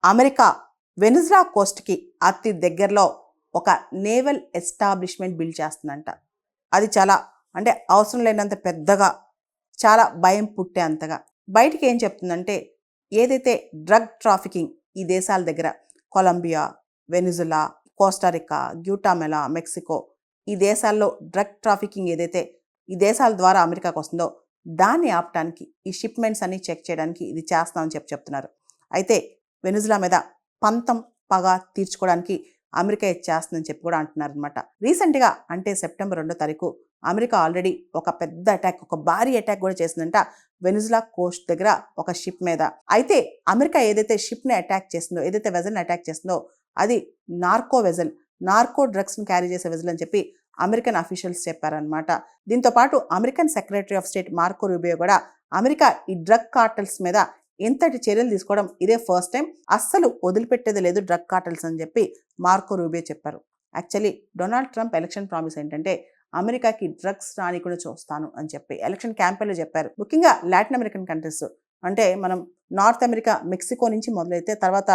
America Venezuela కోస్ట్కి అతి దగ్గరలో ఒక నేవల్ ఎస్టాబ్లిష్మెంట్ బిల్డ్ చేస్తుందంట. అది చాలా అంటే అవసరం లేనంత పెద్దగా, చాలా భయం పుట్టే అంతగా. బయటికి ఏం చెప్తుందంటే ఏదైతే డ్రగ్ ట్రాఫికింగ్ ఈ దేశాల దగ్గర కొలంబియా, వెనిజులా, కోస్టారికా, గ్యూటామెలా, మెక్సికో ఈ దేశాల్లో డ్రగ్ ట్రాఫికింగ్ ఏదైతే ఈ దేశాల ద్వారా అమెరికాకు వస్తుందో దాన్ని ఆపటానికి ఈ షిప్మెంట్స్ అన్ని చెక్ చేయడానికి ఇది చేస్తామని చెప్తున్నారు. అయితే వెనిజులా మీద పంతం పగ తీర్చుకోవడానికి అమెరికా ఇది చేస్తుందని చెప్పి కూడా అంటున్నారు అనమాట. రీసెంట్గా అంటే సెప్టెంబర్ 2వ తారీఖు అమెరికా ఆల్రెడీ ఒక పెద్ద అటాక్, ఒక భారీ అటాక్ కూడా చేసిందంట వెనిజులా కోస్ట్ దగ్గర ఒక షిప్ మీద. అయితే అమెరికా ఏదైతే షిప్ని అటాక్ చేసిందో, ఏదైతే వెజల్ని అటాక్ చేసిందో అది నార్కో వెజల్, నార్కో డ్రగ్స్ని క్యారీ చేసే వెజల్ అని చెప్పి అమెరికన్ అఫీషియల్స్ చెప్పారనమాట. దీంతో పాటు American secretary of state Marco Rubio కూడా అమెరికా ఈ డ్రగ్ కార్టల్స్ మీద ఎంతటి చర్యలు తీసుకోవడం ఇదే ఫస్ట్ టైం, అస్సలు వదిలిపెట్టేది లేదు డ్రగ్ కార్టల్స్ అని చెప్పి మార్కో రూబియో చెప్పారు. Actually Donald Trump election promise ఏంటంటే అమెరికాకి డ్రగ్స్ రానికుండా చూస్తాను అని చెప్పి ఎలక్షన్ క్యాంపెయిన్లో చెప్పారు. ముఖ్యంగా లాటిన్ అమెరికన్ కంట్రీస్ అంటే మనం నార్త్ అమెరికా, మెక్సికో నుంచి మొదలైతే తర్వాత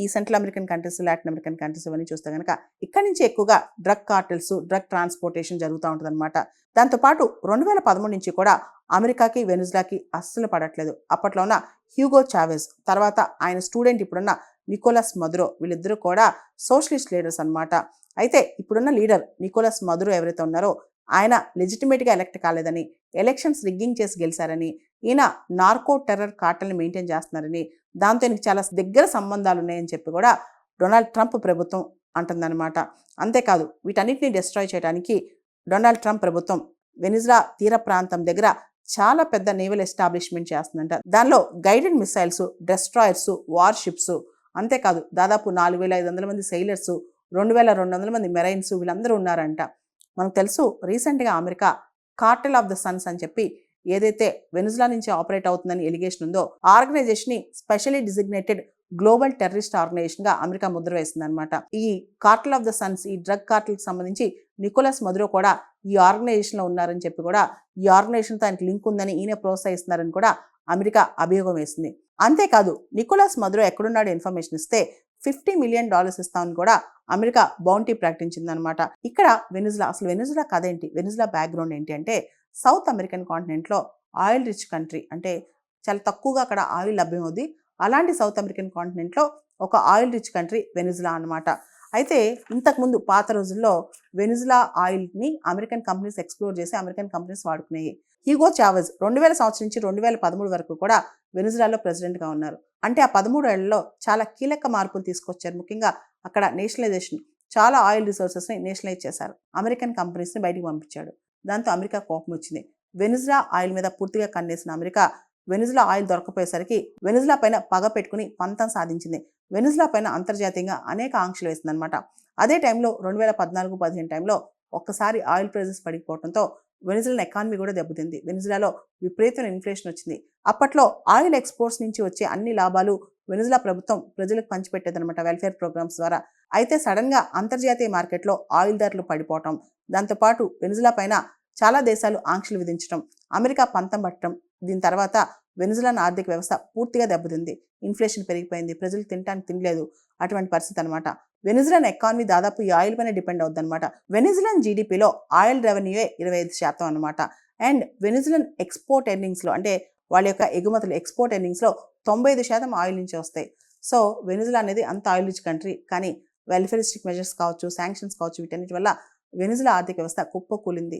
ఈ central American countries, Latin American countries ఇవన్నీ చూస్తే కనుక ఇక్కడి నుంచి ఎక్కువగా డ్రగ్ కార్టల్స్, డ్రగ్ ట్రాన్స్పోర్టేషన్ జరుగుతూ ఉంటుంది అనమాట. దాంతోపాటు 2013 నుంచి కూడా అమెరికాకి వెనిజులాకి అస్సలు పడట్లేదు. అప్పట్లో ఉన్న హ్యూగో చావెజ్, తర్వాత ఆయన స్టూడెంట్ ఇప్పుడున్న నికోలస్ మదురో, వీళ్ళిద్దరూ కూడా సోషలిస్ట్ లీడర్స్ అనమాట. అయితే ఇప్పుడున్న లీడర్ నికోలస్ మదురో ఎవరైతే ఉన్నారో ఆయన లెజిటిమేట్గా ఎలక్ట్ కాలేదని, ఎలక్షన్స్ రిగ్గింగ్ చేసి గెలిచారని, ఈయన నార్కో టెర్రర్ కార్టల్ని మెయింటైన్ చేస్తున్నారని, దాంతో ఈయనకి చాలా దగ్గర సంబంధాలు ఉన్నాయని చెప్పి కూడా డొనాల్డ్ ట్రంప్ ప్రభుత్వం అంటుందన్నమాట. అంతేకాదు వీటన్నిటిని డిస్ట్రాయ్ చేయడానికి డొనాల్డ్ ట్రంప్ ప్రభుత్వం వెనిజులా తీర ప్రాంతం దగ్గర చాలా పెద్ద నేవల్ ఎస్టాబ్లిష్మెంట్ చేస్తుందంట. దానిలో గైడెడ్ మిసైల్స్, డెస్ట్రాయర్స్, వార్షిప్స్, అంతేకాదు దాదాపు 4500 మంది సెయిలర్స్, 2200 మంది మెరైన్స్ వీళ్ళందరూ ఉన్నారంట. మనకు తెలుసు రీసెంట్గా America cartel of the sons అని చెప్పి ఏదైతే వెనిజులా నుంచి ఆపరేట్ అవుతుందని ఎలిగేషన్ ఉందో ఆర్గనైజేషన్ని స్పెషలీ డిజిగ్నేటెడ్ గ్లోబల్ టెర్రరిస్ట్ ఆర్గనైజేషన్గా అమెరికా ముద్ర వేసిందనమాట. ఈ కార్టెల్ ఆఫ్ ద సన్స్, ఈ డ్రగ్ కార్టెల్కి సంబంధించి నికోలస్ మదురో కూడా ఈ ఆర్గనైజేషన్లో ఉన్నారని చెప్పి కూడా, ఈ ఆర్గనైజేషన్తో ఆయనకి లింక్ ఉందని, ఈయన ప్రోత్సహిస్తున్నారని కూడా అమెరికా అభియోగం వేసింది. అంతేకాదు నికోలస్ మదురో ఎక్కడున్నాడో ఇన్ఫర్మేషన్ ఇస్తే $50 మిలియన్ ఇస్తామని కూడా అమెరికా బౌంటీ ప్రకటించిందనమాట. ఇక్కడ వెనిజులా, అసలు వెనిజులా కథ ఏంటి, వెనిజులా బ్యాక్గ్రౌండ్ ఏంటి అంటే సౌత్ అమెరికన్ కాంటినెంట్లో ఆయిల్ రిచ్ కంట్రీ, అంటే చాలా తక్కువగా అక్కడ ఆయిల్ లభ్యమవుద్ది. అలాంటి సౌత్ అమెరికన్ కాంటినెంట్లో ఒక ఆయిల్ రిచ్ కంట్రీ వెనిజులా అనమాట. అయితే ఇంతకుముందు పాత రోజుల్లో వెనిజులా ఆయిల్ని అమెరికన్ కంపెనీస్ ఎక్స్ప్లోర్ చేసి అమెరికన్ కంపెనీస్ వాడుకునేవి. హ్యూగో చావెజ్ 2000 సంవత్సరం నుంచి 2013 వరకు కూడా వెనిజులాలో ప్రెసిడెంట్గా ఉన్నారు. అంటే ఆ 13 ఏళ్లలో చాలా కీలక మార్పులు తీసుకొచ్చారు. ముఖ్యంగా అక్కడ నేషనలైజేషన్, చాలా ఆయిల్ రిసోర్సెస్ని నేషనలైజ్ చేశారు. అమెరికన్ కంపెనీస్ని బయటికి పంపించాడు. దాంతో అమెరికా కోపం వచ్చింది. వెనిజులా ఆయిల్ మీద పూర్తిగా కన్నేసిన అమెరికా వెనిజులా ఆయిల్ దొరకపోయేసరికి వెనిజులా పైన పగ పెట్టుకుని పంతం సాధించింది. వెనిజులా పైన అంతర్జాతీయంగా అనేక ఆంక్షలు వేసిందనమాట. అదే టైంలో 2014-15 టైంలో ఒక్కసారి ఆయిల్ ప్రైజెస్ పడిపోవడంతో వెనిజులా ఎకానమీ కూడా దెబ్బతింది. వెనిజులాలో విపరీతమైన ఇన్ఫ్లేషన్ వచ్చింది. అప్పట్లో ఆయిల్ ఎక్స్పోర్ట్స్ నుంచి వచ్చే అన్ని లాభాలు వెనిజులా ప్రభుత్వం ప్రజలకు పంచిపెట్టేదనమాట వెల్ఫేర్ ప్రోగ్రామ్స్ ద్వారా. అయితే సడన్గా అంతర్జాతీయ మార్కెట్లో ఆయిల్ ధరలు పడిపోవటం, దాంతోపాటు వెనిజులా పైన చాలా దేశాలు ఆంక్షలు విధించడం, అమెరికా పంతం పట్టడం, దీని తర్వాత వెనిజులాన్ ఆర్థిక వ్యవస్థ పూర్తిగా దెబ్బతింది. ఇన్ఫ్లేషన్ పెరిగిపోయింది, ప్రజలు తినడానికి తినలేదు, అటువంటి పరిస్థితి అనమాట. వెనిజులాన్ ఎకానమీ దాదాపు ఈ ఆయిల్ పైన డిపెండ్ అవుతుంది అనమాట. వెనిజులాన్ జీడిపిలో ఆయిల్ రెవెన్యూయే 25% అనమాట. అండ్ వెనిజులాన్ ఎక్స్పోర్ట్ ఎర్నింగ్స్లో, అంటే వాళ్ళ యొక్క ఎగుమతులు ఎక్స్పోర్ట్ ఎర్నింగ్స్లో 95% ఆయిల్ నుంచి వస్తాయి. సో వెనిజులా అనేది అంత ఆయిల్ రిచ్ కంట్రీ, కానీ వెల్ఫేరిస్టిక్ మెజర్స్ కావచ్చు, శాంక్షన్స్ కావచ్చు, వీటన్నిటి వల్ల వెనిజులా ఆర్థిక వ్యవస్థ కుప్పకూలింది.